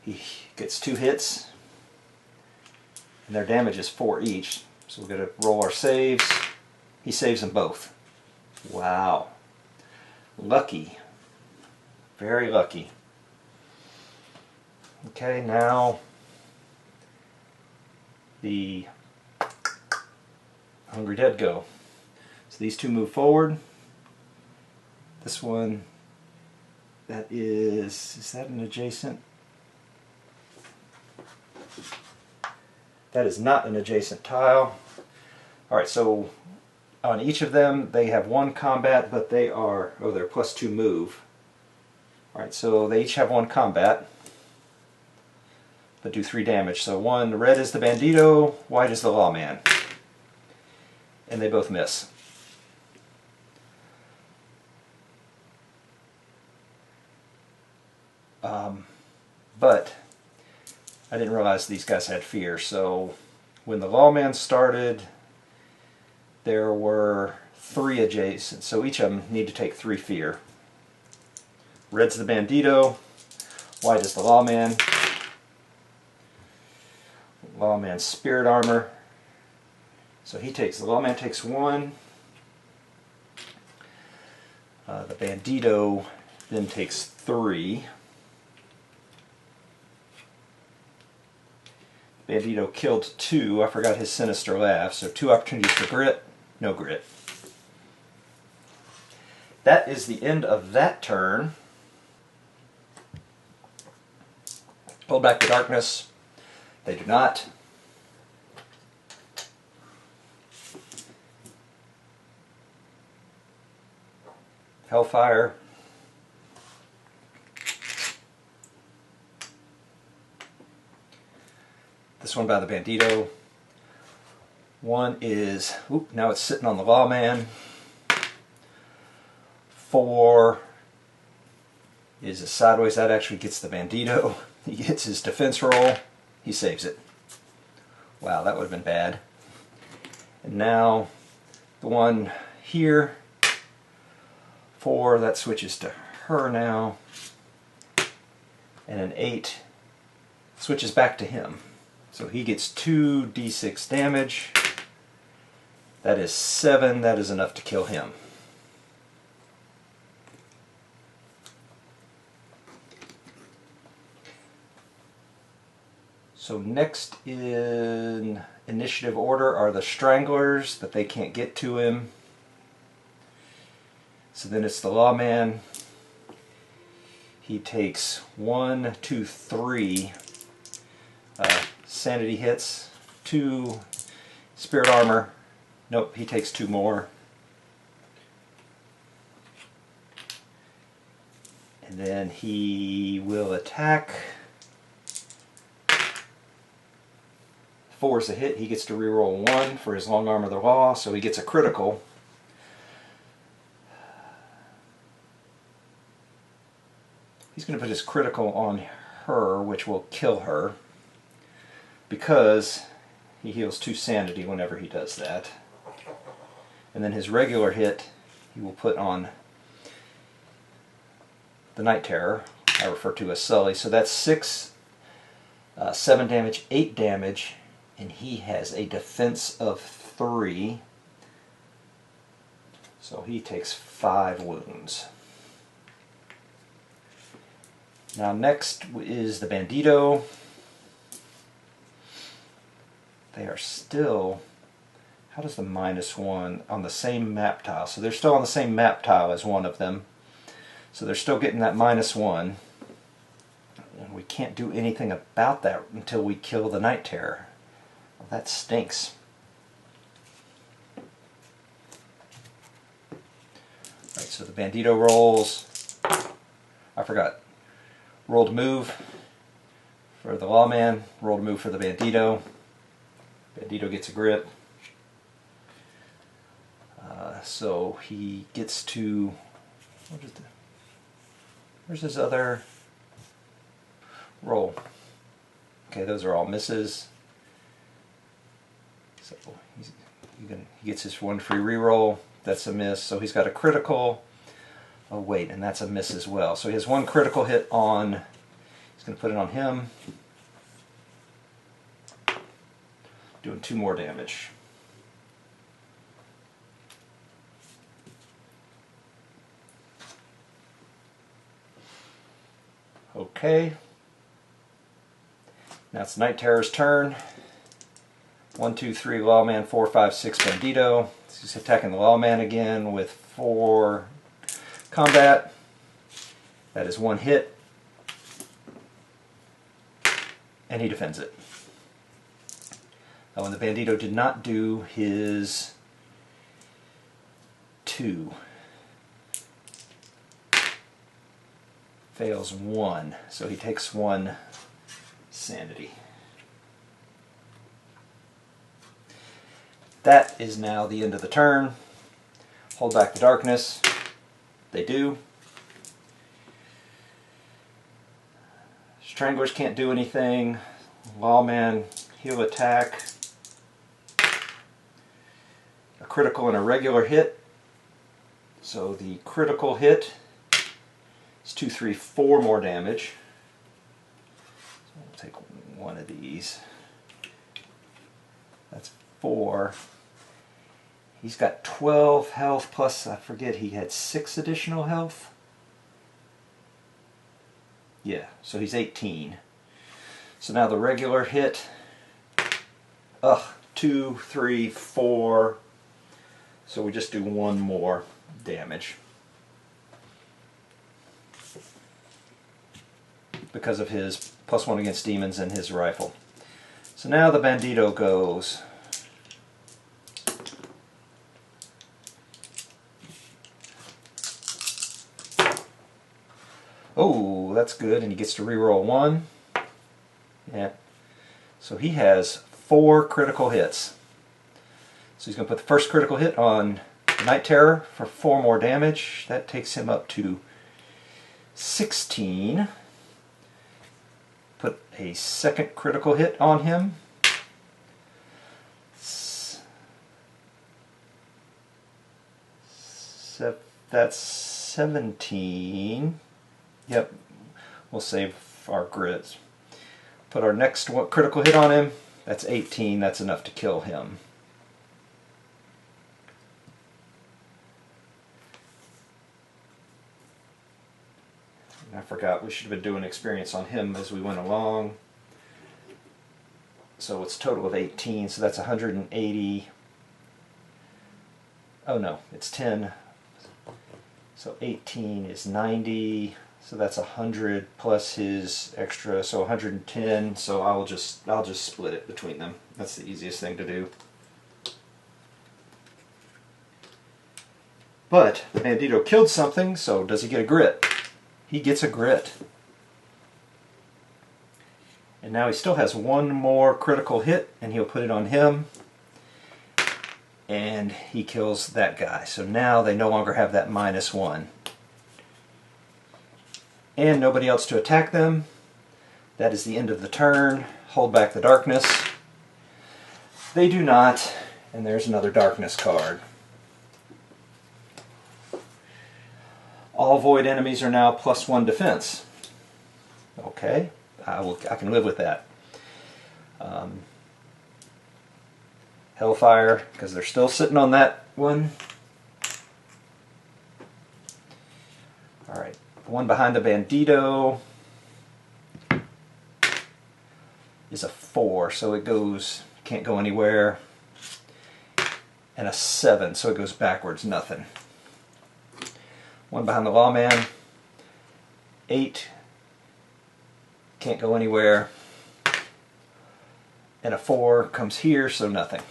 He gets 2 hits, and their damage is 4 each. So we're going to roll our saves. He saves them both. Wow. Lucky. Very lucky. Okay, now the Hungry Dead go. So these 2 move forward. This one, that is that an adjacent? That is not an adjacent tile. Alright, so on each of them they have 1 combat, but they are, oh, they're +2 move. Alright, so they each have 1 combat, but do 3 damage. So 1, red is the Bandido, white is the Lawman. And they both miss. But I didn't realize these guys had fear, so when the Lawman started, there were 3 adjacent, so each of them need to take 3 fear. Red's the Bandido, white is the Lawman. Lawman's spirit armor. So the Lawman takes 1. The Bandido then takes 3. Bandido killed 2. I forgot his sinister laugh. So 2 opportunities for grit. No grit. That is the end of that turn. Pull back the darkness. They do not. Hellfire. This one by the Bandido. One is, now it's sitting on the Lawman. 4 is a sideways. That actually gets the Bandido. He gets his defense roll. He saves it. Wow, that would have been bad. And now the one here, 4, that switches to her now. And an 8 switches back to him. So he gets 2d6 damage. That is 7. That is enough to kill him. So next in initiative order are the Stranglers, but they can't get to him. So then it's the Lawman. He takes 1, 2, 3 sanity hits, 2 spirit armor. Nope, he takes 2 more. And then he will attack. 4 is a hit. He gets to reroll 1 for his long arm of the law, so he gets a critical. He's going to put his critical on her, which will kill her, because he heals 2 sanity whenever he does that. And then his regular hit he will put on the Night Terror, I refer to as Sully. So that's 6, 7 damage, 8 damage, and he has a defense of 3. So he takes 5 wounds. Now next is the Bandido. They are still, how does the -1 on the same map tile? So they're still on the same map tile as one of them. So they're still getting that -1. And we can't do anything about that until we kill the Night Terror. Well, that stinks. Alright, so the Bandido rolls. I forgot. Rolled move for the Lawman, rolled move for the Bandido. Bandido gets a grip. So he gets to, where's his other roll? Okay, those are all misses. So he gets his 1 free reroll. That's a miss. So he's got a critical. Oh wait, and that's a miss as well. So he has 1 critical hit on, he's going to put it on him, doing 2 more damage. Okay. Now it's Night Terror's turn. 1, 2, 3 Lawman, 4, 5, 6 Bandido. He's attacking the Lawman again with 4 combat. That is 1 hit. And he defends it. Oh, and the Bandido did not do his 2. Fails 1. So he takes 1 sanity. That is now the end of the turn. Hold back the darkness. They do. Stranglers can't do anything. Lawman, he'll attack. A critical and a regular hit. So the critical hit is 2, 3, 4 more damage. So we'll take 1 of these. That's 4. He's got 12 health plus, I forget, he had 6 additional health. Yeah, so he's 18. So now the regular hit, 2, 3, 4. So we just do 1 more damage. Because of his +1 against demons and his rifle. So now the Bandido goes. Oh, that's good, and he gets to reroll 1. Yeah. So he has 4 critical hits. So he's going to put the first critical hit on the Night Terror for 4 more damage. That takes him up to 16. Put a second critical hit on him. That's 17. Yep, we'll save our grids. Put our next critical hit on him. That's 18. That's enough to kill him. I forgot, we should have been doing experience on him as we went along. So it's a total of 18, so that's 180. Oh no, it's 10. So 18 is 90, so that's 100 plus his extra, so 110. So I'll just split it between them. That's the easiest thing to do. But the Bandido killed something, so does he get a grit? he gets a grit. And now he still has one more critical hit, and he'll put it on him, and he kills that guy. So now they no longer have that -1. And nobody else to attack them. That is the end of the turn. Hold back the darkness. They do not, and there's another darkness card. All void enemies are now +1 defense. Okay, I can live with that. Hellfire, because they're still sitting on that one. Alright, the one behind the Bandido is a 4, so it goes, can't go anywhere. And a 7, so it goes backwards, nothing. One behind the Lawman, 8, can't go anywhere. And a 4 comes here, so nothing.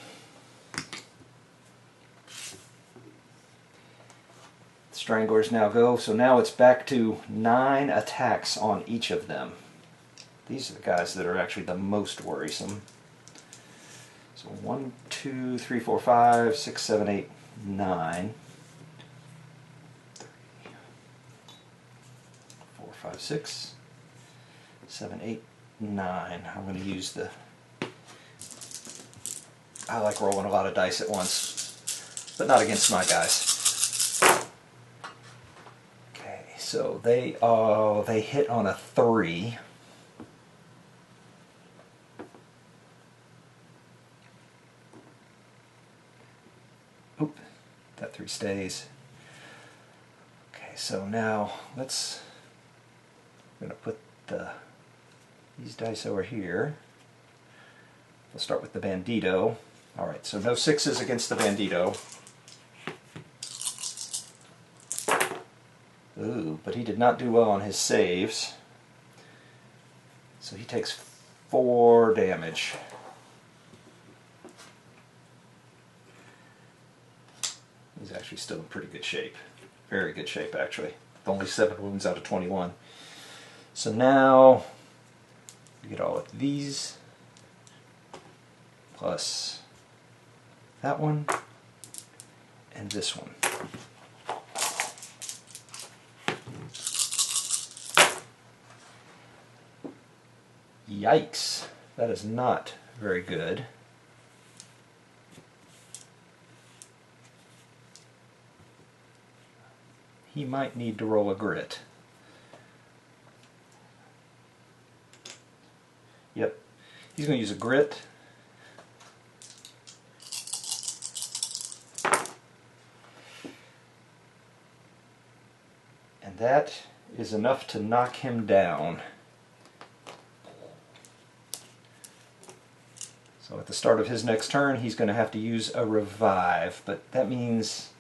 Stranglers now go, so now it's back to 9 attacks on each of them. These are the guys that are actually the most worrisome. So 1, 2, 3, 4, 5, 6, 7, 8, 9. 4, 5, 6, 7, 8, 9. I'm going to use the... I like rolling a lot of dice at once, but not against my guys. Okay, so they hit on a 3. Oop, that 3 stays. Okay, so now I'm going to put these dice over here. We'll start with the Bandido. Alright, so no 6s against the Bandido. Ooh, but he did not do well on his saves. So he takes 4 damage. He's actually still in pretty good shape. Very good shape, actually. With only 7 wounds out of 21. So now, you get all of these, plus that one, and this one. Yikes, that is not very good. He might need to roll a grit. Yep, he's going to use a grit. And that is enough to knock him down. So at the start of his next turn, he's going to have to use a revive, but that means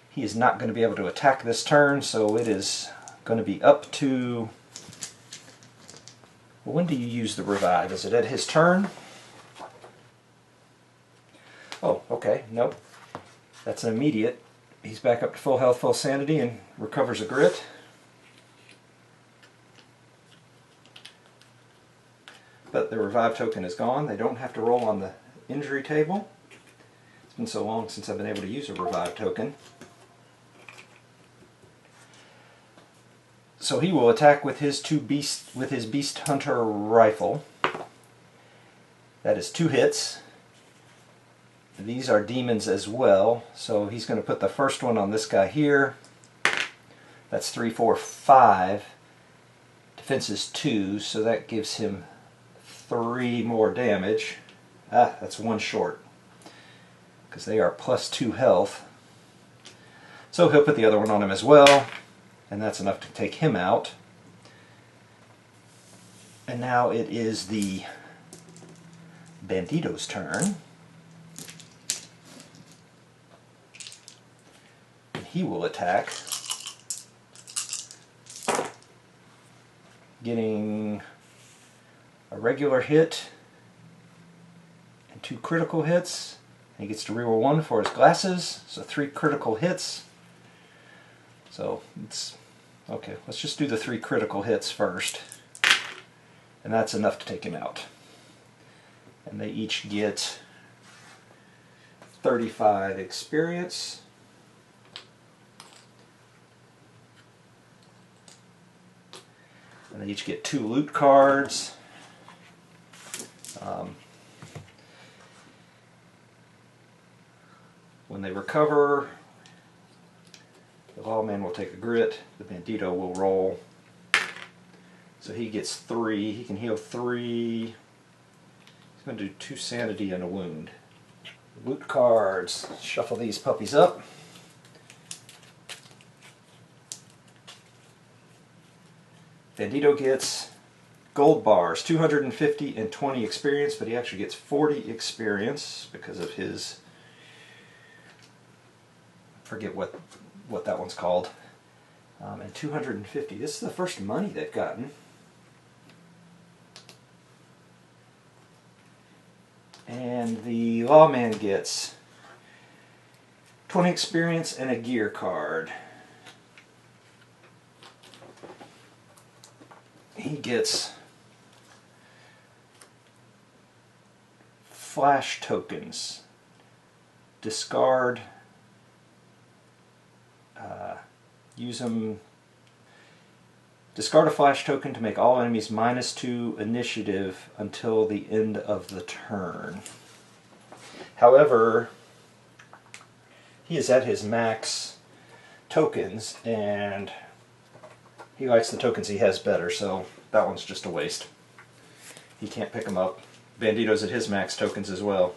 he is not going to be able to attack this turn, so it is going to be up to... Well, when do you use the revive? Is it at his turn? Oh, okay, nope. That's an immediate. He's back up to full health, full sanity, and recovers a grit. But the revive token is gone. They don't have to roll on the injury table. It's been so long since I've been able to use a revive token. So he will attack with his Beast Hunter rifle. That is 2 hits. These are demons as well, so he's going to put the first one on this guy here. That's 3, 4, 5. Defense is 2, so that gives him 3 more damage. Ah, that's 1 short, because they are +2 health. So he'll put the other one on him as well, and that's enough to take him out. And now it is the Bandido's turn. He will attack, getting a regular hit and 2 critical hits. He gets to reroll 1 for his glasses, so 3 critical hits. So it's Okay, let's just do the 3 critical hits first. And that's enough to take him out. And they each get 35 experience. And they each get 2 loot cards. When they recover, the Lawman will take a grit, the Bandido will roll. So he gets 3, he can heal 3. He's going to do 2 sanity and a wound. Loot cards, shuffle these puppies up. Bandido gets gold bars, 250 and 20 experience, but he actually gets 40 experience because of his, I forget what that one's called, and 250. This is the first money they've gotten. And the Lawman gets 20 experience and a gear card. He gets flash tokens. Discard, use them. Discard a flash token to make all enemies -2 initiative until the end of the turn. However, he is at his max tokens, and he likes the tokens he has better, so that one's just a waste. He can't pick them up. Bandido's at his max tokens as well.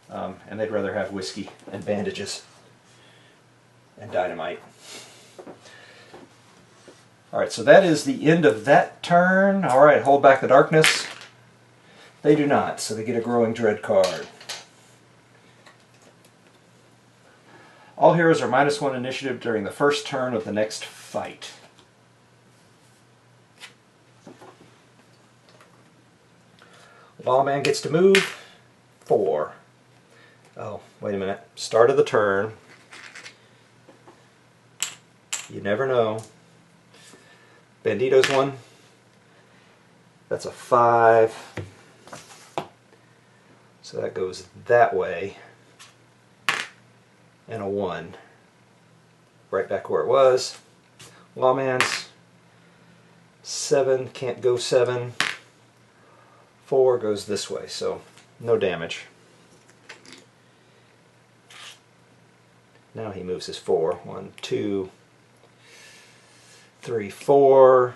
And they'd rather have whiskey and bandages and dynamite. Alright, so that is the end of that turn. Alright, hold back the darkness. They do not, so they get a growing dread card. All heroes are -1 initiative during the first turn of the next fight. Lawman gets to move 4. Oh, wait a minute. Start of the turn. You never know. Bandido's one. That's a 5. So that goes that way. And a 1. Right back where it was. Lawman's 7, can't go 7. 4 goes this way, so no damage. Now he moves his 4. 1, 2, 3, 4.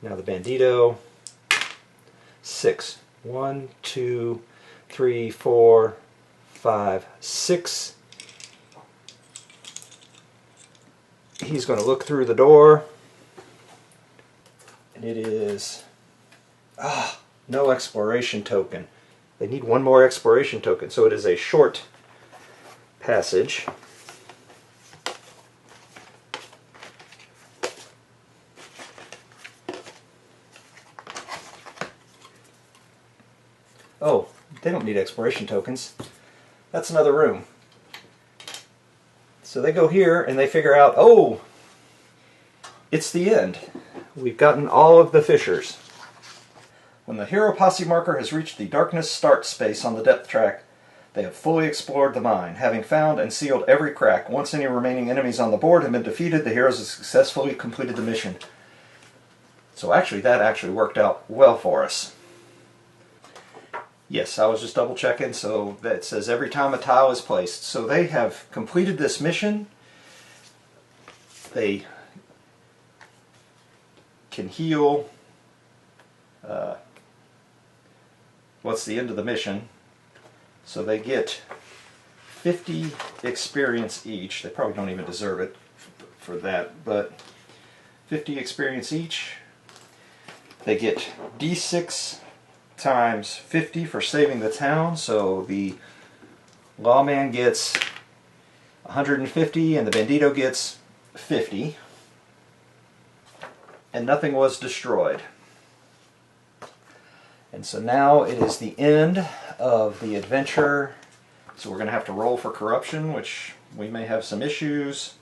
Now the Bandido. 6. 1, 2, 3, 4, 5, 6. He's going to look through the door. And it is... no exploration token. They need one more exploration token, so it is a short passage. Oh, they don't need exploration tokens. That's another room. So they go here and they figure out, oh, it's the end. We've gotten all of the fissures. When the hero posse marker has reached the darkness start space on the depth track, they have fully explored the mine, having found and sealed every crack. Once any remaining enemies on the board have been defeated, the heroes have successfully completed the mission. So actually, that actually worked out well for us. Yes, I was just double checking, so that says every time a tile is placed. So they have completed this mission. They can heal. What's the end of the mission? So they get 50 experience each. They probably don't even deserve it for that, but 50 experience each. They get D6 times 50 for saving the town, so the Lawman gets 150 and the Bandido gets 50. And nothing was destroyed. And so now it is the end of the adventure. So we're going to have to roll for corruption, which we may have some issues.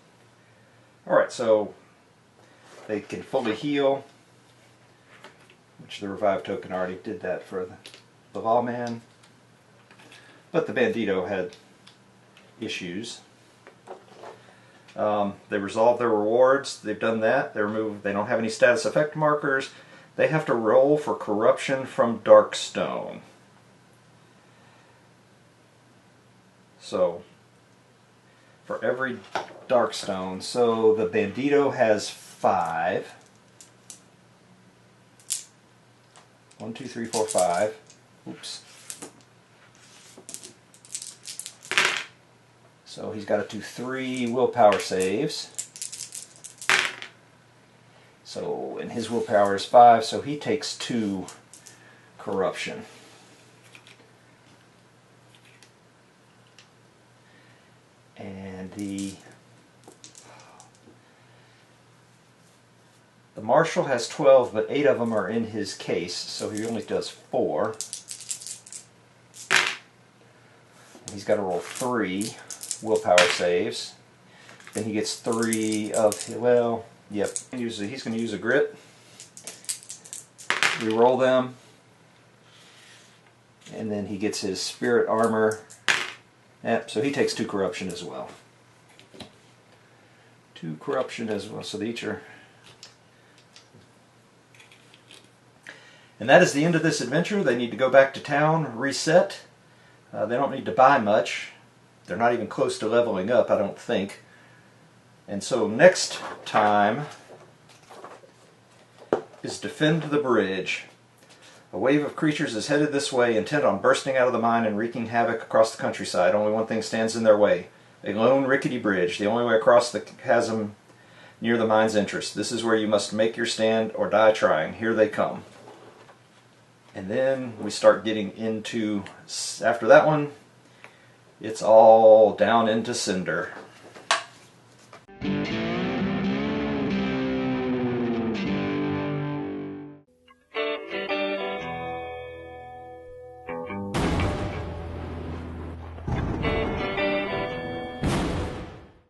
Alright, so they can fully heal, which the revive token already did that for the Lawman. But the Bandido had issues. They resolved their rewards. They've done that. They don't have any status effect markers. They have to roll for corruption from Darkstone. So, for every Darkstone, so the Bandido has 5. 1, 2, 3, 4, 5. Oops. So he's got to do 3 willpower saves. So, and his willpower is 5, so he takes 2 corruption. And the Marshal has 12, but 8 of them are in his case, so he only does 4. And he's got to roll 3 willpower saves. Then he gets 3 of, well, yep, he's going to use a grit. Reroll them. And then he gets his spirit armor. Yep, so he takes 2 corruption as well. 2 corruption as well, so they each are. And that is the end of this adventure. They need to go back to town, reset. They don't need to buy much. They're not even close to leveling up, I don't think. And so next time is Defend the Bridge. A wave of creatures is headed this way, intent on bursting out of the mine and wreaking havoc across the countryside. Only one thing stands in their way. A lone rickety bridge, the only way across the chasm near the mine's entrance. This is where you must make your stand or die trying. Here they come. And then we start getting into, after that one, it's all down into Cynder.